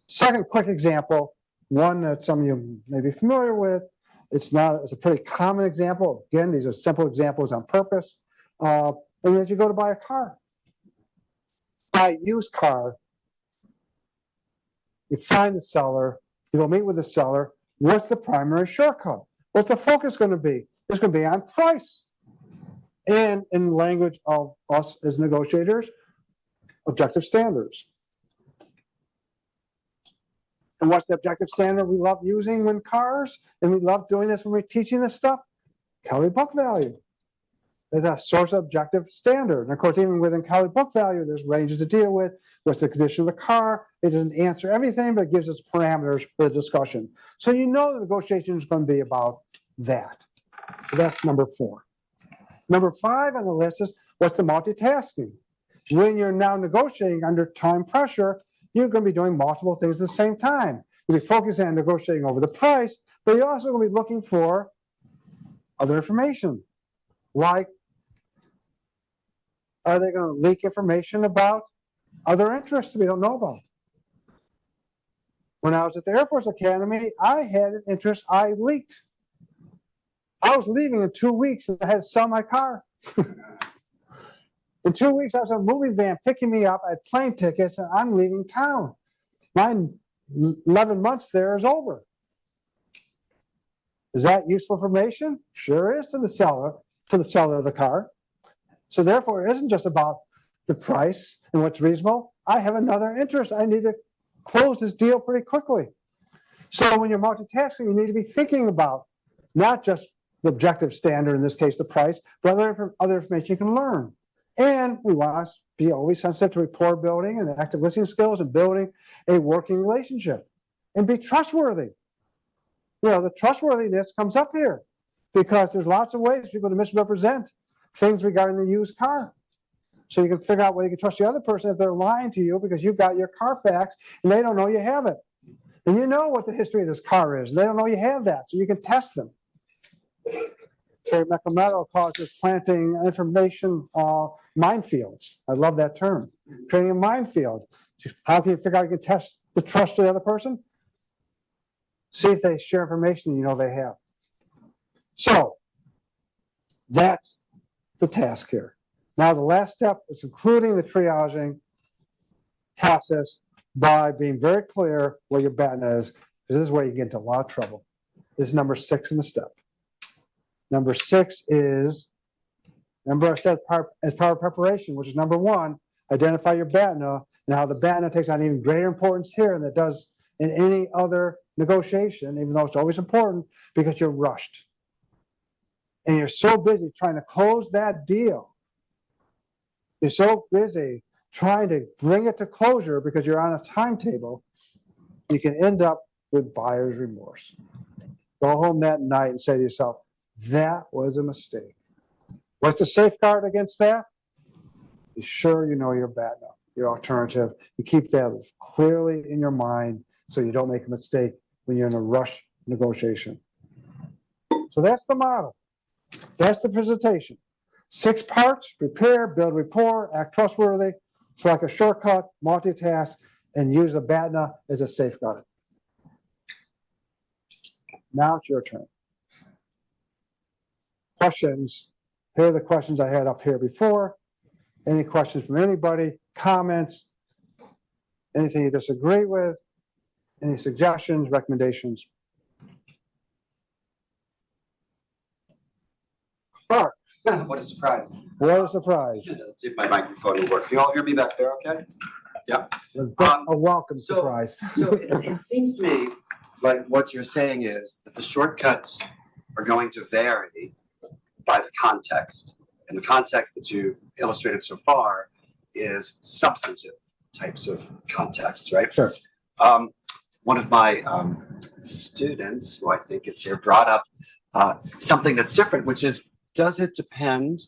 Second quick example, one that some of you may be familiar with. It's a pretty common example. Again, these are simple examples on purpose. And as you go to buy a car, buy a used car, you find the seller, you go meet with the seller. What's the primary shortcut? What's the focus going to be? It's going to be on price. And in the language of us as negotiators, objective standards. And what's the objective standard we love using when cars? And we love doing this when we're teaching this stuff? Kelly book value. There's a source of objective standard. And of course, even within Kelly book value, there's ranges to deal with. What's the condition of the car? It doesn't answer everything, but it gives us parameters for the discussion. So you know the negotiation is going to be about that. So that's number 4. Number 5 on the list is what's the multitasking? When you're now negotiating under time pressure, you're going to be doing multiple things at the same time. You'll be focusing on negotiating over the price, but you're also going to be looking for other information. Like, are they going to leak information about other interests we don't know about? When I was at the Air Force Academy, I had an interest I leaked. I was leaving in 2 weeks and I had to sell my car. In 2 weeks, I was in a movie van picking me up. I had plane tickets and I'm leaving town. My 11 months there is over. Is that useful information? Sure is to the seller of the car. So therefore, it isn't just about the price and what's reasonable. I have another interest. I need to close this deal pretty quickly. So when you're multitasking, you need to be thinking about not just the objective standard, in this case, the price, but other information you can learn. And we want to be always sensitive to rapport building and active listening skills and building a working relationship and be trustworthy. You know, the trustworthiness comes up here because there's lots of ways for people to misrepresent things regarding the used car. So you can figure out whether you can trust the other person if they're lying to you because you've got your Carfax and they don't know you have it. And you know what the history of this car is. And they don't know you have that, so you can test them. Terry McNamara calls this planting information minefields. I love that term. Creating a minefield. How can you figure out you can test the trust of the other person? See if they share information you know they have. So that's the task here. Now the last step is concluding the triaging process by being very clear where your BATNA is, because this is where you get into a lot of trouble. This is number 6 in the step. Number 6 is, remember I said as part of preparation, which is number 1, identify your BATNA and how the BATNA takes on even greater importance here than it does in any other negotiation, even though it's always important, because you're rushed. And you're so busy trying to close that deal. You're so busy trying to bring it to closure because you're on a timetable, you can end up with buyer's remorse. Go home that night and say to yourself, that was a mistake. What's the safeguard against that? Be sure you know your BATNA, your alternative. You keep that clearly in your mind so you don't make a mistake when you're in a rush negotiation. So that's the model. That's the presentation. 6 parts: prepare, build rapport, act trustworthy, select a shortcut, multitask, and use the BATNA as a safeguard. Now it's your turn. Questions? Here are the questions I had up here before. Any questions from anybody? Comments? Anything you disagree with? Any suggestions, recommendations? Clark. What a surprise. What a surprise. Let's see if my microphone will work. Can you all hear me back there okay? Yeah. A welcome surprise. So it seems to me like what you're saying is that the shortcuts are going to vary by the context. And the context that you've illustrated so far is substantive types of contexts, right? Sure. One of my students, who I think is here, brought up something that's different, which is, does it depend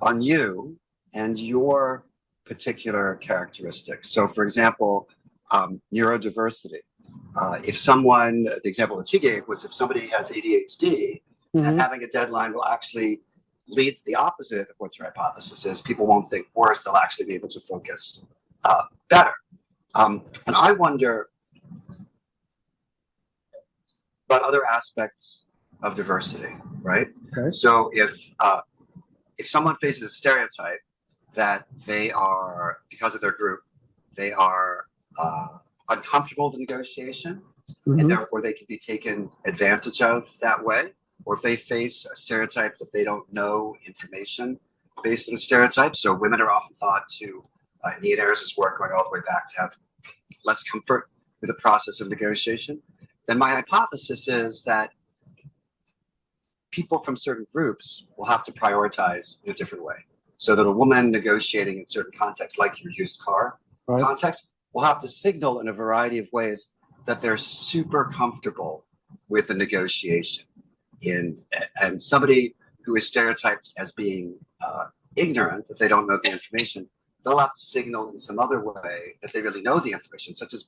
on you and your particular characteristics? So for example, neurodiversity. If someone, the example that she gave was if somebody has ADHD, and having a deadline will actually lead to the opposite of what your hypothesis is. People won't think worse; they'll actually be able to focus better. And I wonder about other aspects of diversity, right? Okay. So if someone faces a stereotype that they are, because of their group, they are uncomfortable with negotiation, and therefore they can be taken advantage of that way, or if they face a stereotype that they don't know information based on the stereotype. So women are often thought to, in the ADR's work going all the way back, to have less comfort with the process of negotiation. Then my hypothesis is that people from certain groups will have to prioritize in a different way. So that a woman negotiating in certain contexts, like your used car context, will have to signal in a variety of ways that they're super comfortable with the negotiation. And somebody who is stereotyped as being ignorant, that they don't know the information, they'll have to signal in some other way that they really know the information, such as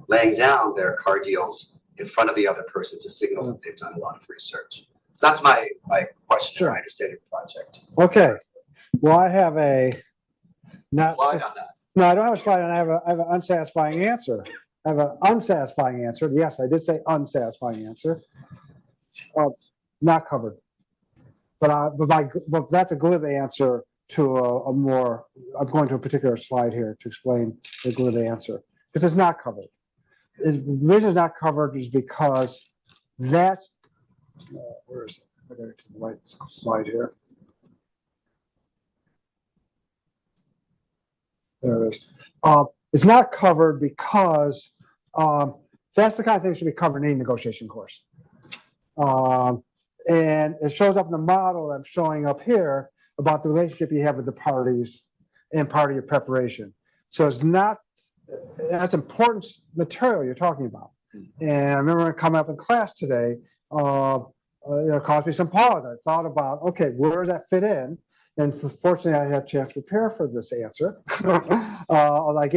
laying down their car deals in front of the other person to signal that they've done a lot of research. So that's my question. Sure. I understand your project. Okay. Well, I have a Slide on that. No, I don't have a slide, and I have an unsatisfying answer. I have an unsatisfying answer. Yes, I did say unsatisfying answer. Not covered. But that's a glib answer to a more. I'm going to a particular slide here to explain the glib answer, because it's not covered. The reason it's not covered is because that's where is it? I got to the right slide here. There it is. It's not covered because that's the kind of thing that should be covered in any negotiation course. And it shows up in the model I'm showing up here about the relationship you have with the parties and part of your preparation. So it's not, that's important material you're talking about. And I remember coming up in class today, it caused me some pause. I thought about, okay, where does that fit in? And fortunately, I had a chance to prepare for this answer. I've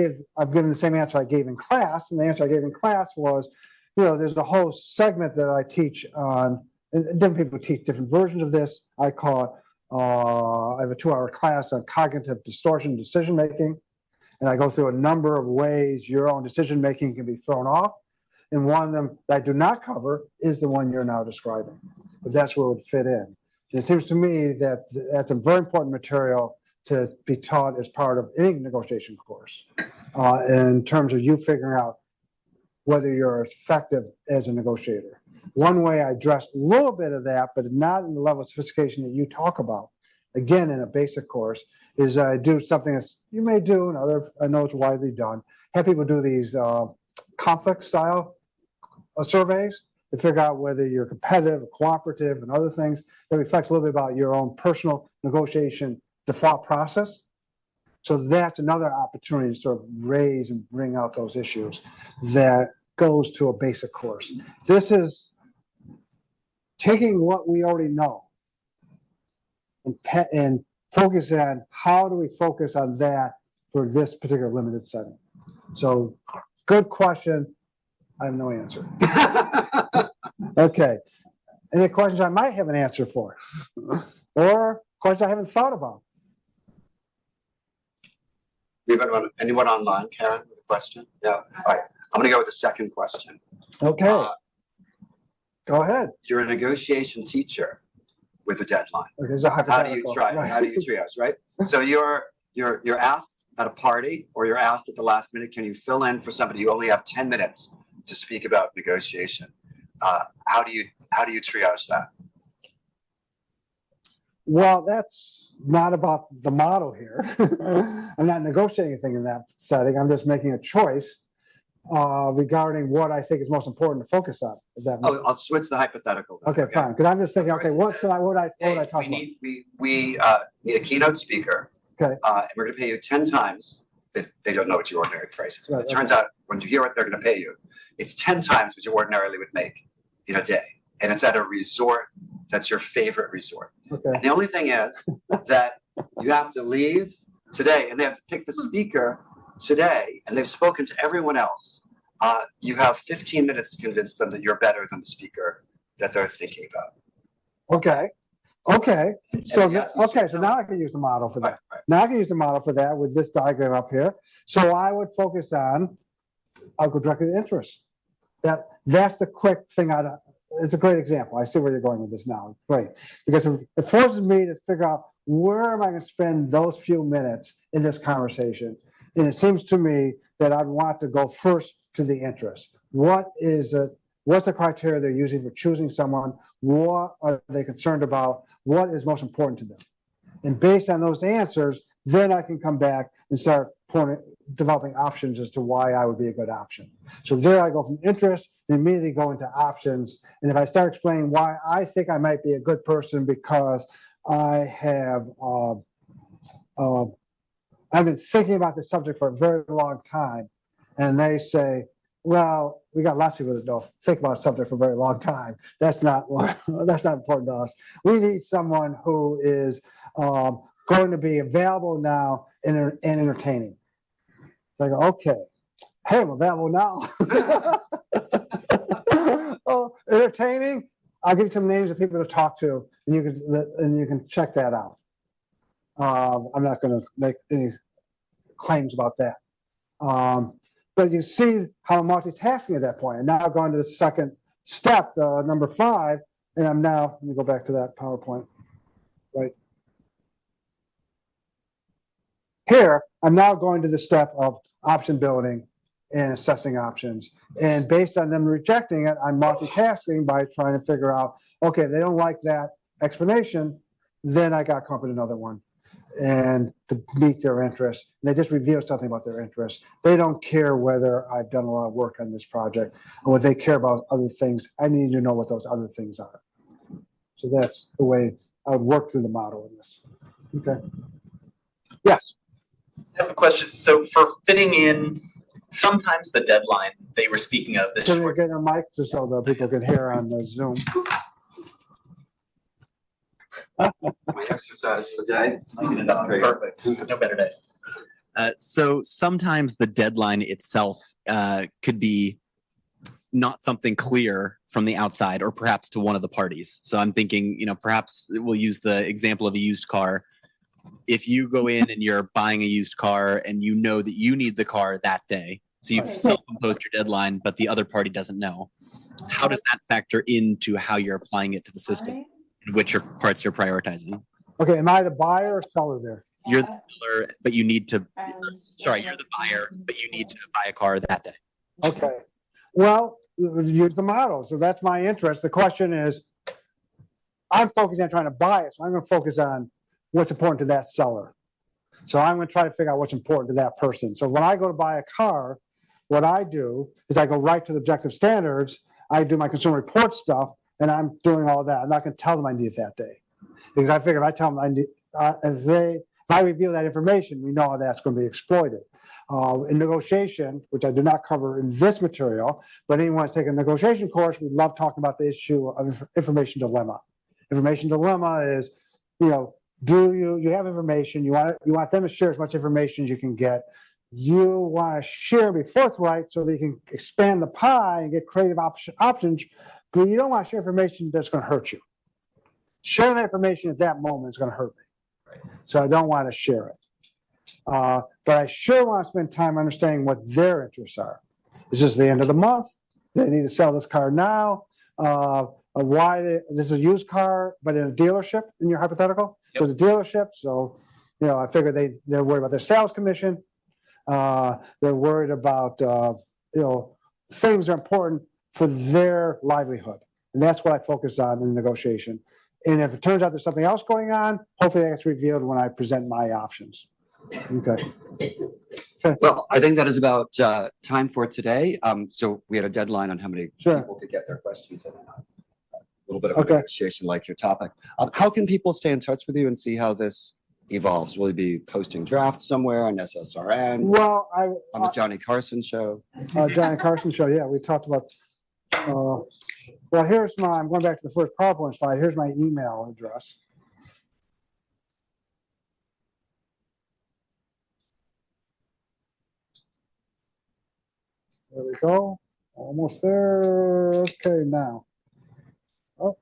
given the same answer I gave in class, and the answer I gave in class was, there's a whole segment that I teach on, and different people teach different versions of this. I call it, I have a 2-hour class on cognitive distortion decision-making, and I go through a number of ways your own decision-making can be thrown off. And one of them that I do not cover is the one you're now describing, but that's where it would fit in. It seems to me that that's a very important material to be taught as part of any negotiation course in terms of you figuring out whether you're effective as a negotiator. One way I addressed a little bit of that, but not in the level of sophistication that you talk about, again, in a basic course, is I do something that you may do, and I know it's widely done, have people do these conflict style surveys to figure out whether you're competitive, cooperative, and other things that reflects a little bit about your own personal negotiation default process. So that's another opportunity to sort of raise and bring out those issues that goes to a basic course. This is taking what we already know and focus on how do we focus on that for this particular limited setting. So good question. I have no answer. Okay. Any questions I might have an answer for? Or questions I haven't thought about? Anyone online, Karen, with a question? No. All right. I'm going to go with the second question. Okay. Go ahead. You're a negotiation teacher with a deadline. Okay, how do you try? Right. How do you triage? Right. So you're asked at a party, or you're asked at the last minute. Can you fill in for somebody? You only have 10 minutes to speak about negotiation. How do you triage that? Well, that's not about the model here. I'm not negotiating anything in that setting. I'm just making a choice regarding what I think is most important to focus on. I'll switch the hypothetical. Then, okay, fine. Because I'm just thinking, okay, what would I talk about? We need a keynote speaker. Okay. And we're going to pay you 10 times. They don't know what your ordinary price is. Right, it turns out when you hear what they're going to pay you, it's 10 times what you ordinarily would make in a day. And it's at a resort that's your favorite resort. Okay. And the only thing is that you have to leave today, and they have to pick the speaker today, and they've spoken to everyone else. You have 15 minutes to convince them that you're better than the speaker that they're thinking about. Okay. Okay, so, And the okay, so now I can use the model for that. Right. Now I can use the model for that with this diagram up here. So I would focus on, I'll go directly to interest. That's the quick thing it's a great example. I see where you're going with this now. Great. Because it forces me to figure out where am I going to spend those few minutes in this conversation. And it seems to me that I want to go first to the interest. What's the criteria they're using for choosing someone? What are they concerned about? What is most important to them? And based on those answers, then I can come back and start developing options as to why I would be a good option. So there I go from interest and immediately go into options. And if I start explaining why I think I might be a good person because I have, I've been thinking about this subject for a very long time, and they say, well, we got lots of people that don't think about a subject for a very long time. That's not important to us. We need someone who is going to be available now and entertaining. So I go, okay, hey, I'm available now. Oh, entertaining. I'll give you some names of people to talk to, and you can check that out. I'm not going to make any claims about that. But you see how I'm multitasking at that point. And now I've gone to the second step, number 5, and I'm now, let me go back to that PowerPoint. Right here, I'm now going to the step of option building and assessing options. And based on them rejecting it, I'm multitasking by trying to figure out, okay, they don't like that explanation, then I got to come up with another one and to meet their interests. They just reveal something about their interests. They don't care whether I've done a lot of work on this project, and what they care about other things. I need to know what those other things are. So that's the way I would work through the model in this. Okay. Yes. I have a question. So for fitting in, sometimes the deadline they were speaking of this Can we short. get a mic just so the people can hear on the Zoom? My exercise for the day. Perfect. No better day. So sometimes the deadline itself could be not something clear from the outside, or perhaps to one of the parties. So I'm thinking, perhaps we'll use the example of a used car. If you go in and you're buying a used car and you know that you need the car that day, so you've self-imposed your deadline, but the other party doesn't know. How does that factor into how you're applying it to the system? Which parts you're prioritizing? Okay, am I the buyer or seller there? You're the seller, but you need to. Sorry, you're the buyer, but you need to buy a car that day. Okay. Well, use the model. So that's my interest. The question is, I'm focusing on trying to buy it, so I'm going to focus on what's important to that seller. So I'm going to try to figure out what's important to that person. So when I go to buy a car, what I do is I go right to the objective standards. I do my consumer report stuff, and I'm doing all that. I'm not going to tell them I need it that day, because I figure if I tell them I need, if I reveal that information, we know that's going to be exploited. In negotiation, which I do not cover in this material, but anyone wants to take a negotiation course, we love talking about the issue of information dilemma. Information dilemma is, do you have information, you want them to share as much information as you can get. You want to share, be forthright so that you can expand the pie and get creative options, but you don't want to share information that's going to hurt you. Sharing that information at that moment is going to hurt me. Right. So I don't want to share it. But I sure want to spend time understanding what their interests are. Is this the end of the month? They need to sell this car now. This is a used car, but in a dealership in your hypothetical. Yep. So the dealership. So, I figure they're worried about their sales commission. They're worried about, things are important for their livelihood. And that's what I focus on in the negotiation. And if it turns out there's something else going on, hopefully that gets revealed when I present my options. Okay. Well, I think that is about time for today. So we had a deadline on how many people could get their questions in. A little bit of a negotiation like your topic. How can people stay in touch with you and see how this evolves? Will you be posting drafts somewhere on SSRN? Well, on the Johnny Carson show. Johnny Carson show, yeah, we talked about. Well, I'm going back to the first PowerPoint slide. Here's my email address. There we go. Almost there. Okay, now. Oh.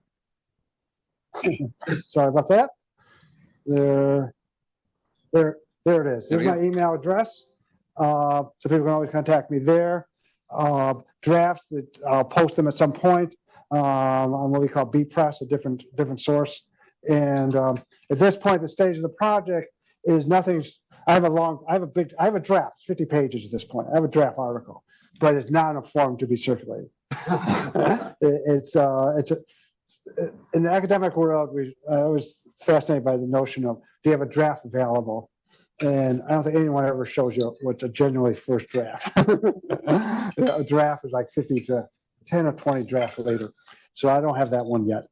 Sorry about that. There it is. There's my email address. So people can always contact me there. Drafts that I'll post them at some point on what we call B Press, a different source. And at this point, the stage of the project is nothing. I have a draft, it's 50 pages at this point. I have a draft article, but it's not in a form to be circulated. It's in the academic world, I was fascinated by the notion of, do you have a draft available? And I don't think anyone ever shows you what's a genuinely first draft. A draft is like 50 to 10 or 20 drafts later. So I don't have that one yet.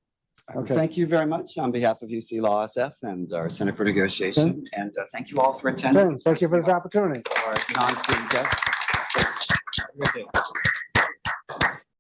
Okay. Thank you very much on behalf of UC Law SF and our Center for Negotiation. And thank you all for attending. Thank you for this opportunity. Our non-student guests.